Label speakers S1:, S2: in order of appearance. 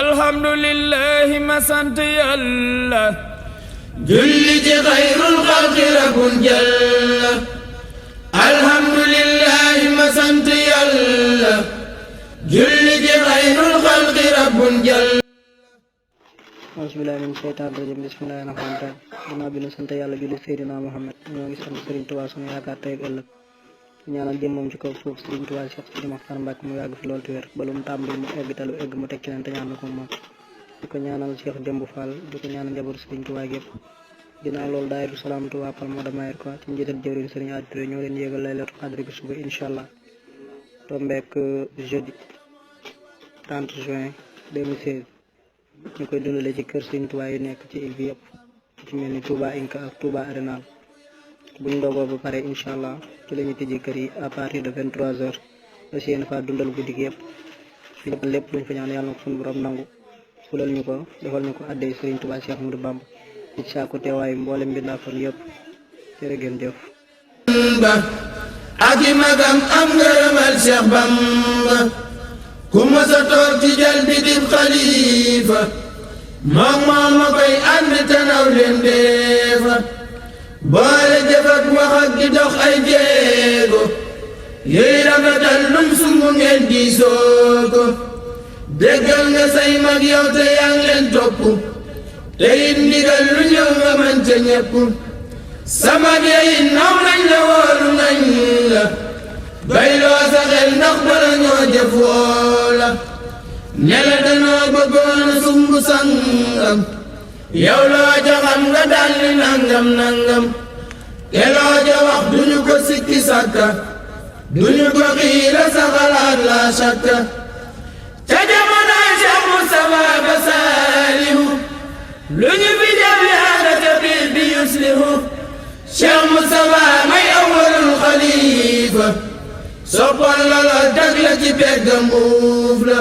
S1: alhamdulillahi ma sant yàlla
S2: julli ci xayrul xalqi rabbun jalla alhamdulillahi ma sant yàlla julli ci xayrul xalqi rabbun jalla
S3: bismillahi min seytaan rajim bismillahi rahmaani rahim ginnaaw bi nu sant yàlla julli Seydina Muhammad ñoo ngi sant Serigne Touba sunu yaakaar tey ak ëllëg ñaanal jëmmam ci kaw suuf Serigne Touba Cheikh Sidi Mokhtar Mbacke mu yàgg fi lool te wér ba lu mu tàmbali mu egg talu egg mu teg ci leen te ñaan na ko moom di ko ñaanal Cheikh Dembu Fall di ko ñaanal njabootu Serigne Touba gépp ginnaaw loolu daayira Salaam Touba Palma de Mallorca ci njiital jëwriñ Serigne Adi Touré ñoo leen yéegal laylatul qadri bi suba incha allah tombeek jeudi 30 juin 2016 ñu koy dundale ci kër Serigne Touba yu nekk ci île bi yëpp ci mel ni Touba Inca ak Touba Arenal buñ ndogoo ba pare incha allah ci la ñu tijji kër yi à partir de 23h ba si yéen fa dundal guddi gi yëpp fi ñu lépp luñ fa ñaan yàlla na ko suñu borom nangu fulal ñu ko defal ñu ko addee Serigne Touba Cheikh Ahmadou Bamba ci saako teewaayu mboolem mbindaa fan yëpp jërë ngeen jëf
S2: ak i magam am ngërëmal Cheikh Bamba ku mës a toog ci jal bi dib xalifa moom ma koy ànd te naw leen deefa boole jëf ak wax ak di dox ay jéego yéy rafetal lum sumbu ngeen diisoo ko déggal nga say mag yow te yaa ngi leen topp te it ndigal lu ñëw nga mën ca ñépp sa mag ya it naw nañ la wóolu nañ la bayloo sa xel ndax bala ñoo jëf woola ne la danoo bëggoon a sumbu sangam yow loo ja xam nga dalli nangam nangam te loo ja wax duñu ko sikki sàkka duñu ko xiira sa xalaat la sàkka ca jamonoy Cheikh Moustapha ba Saalihu lu ñu fi jëf yaa nga ca biir bi yuslihu Cheikh Moustapha may awwalul xalifa soppal la la dag la ci peggam uuf la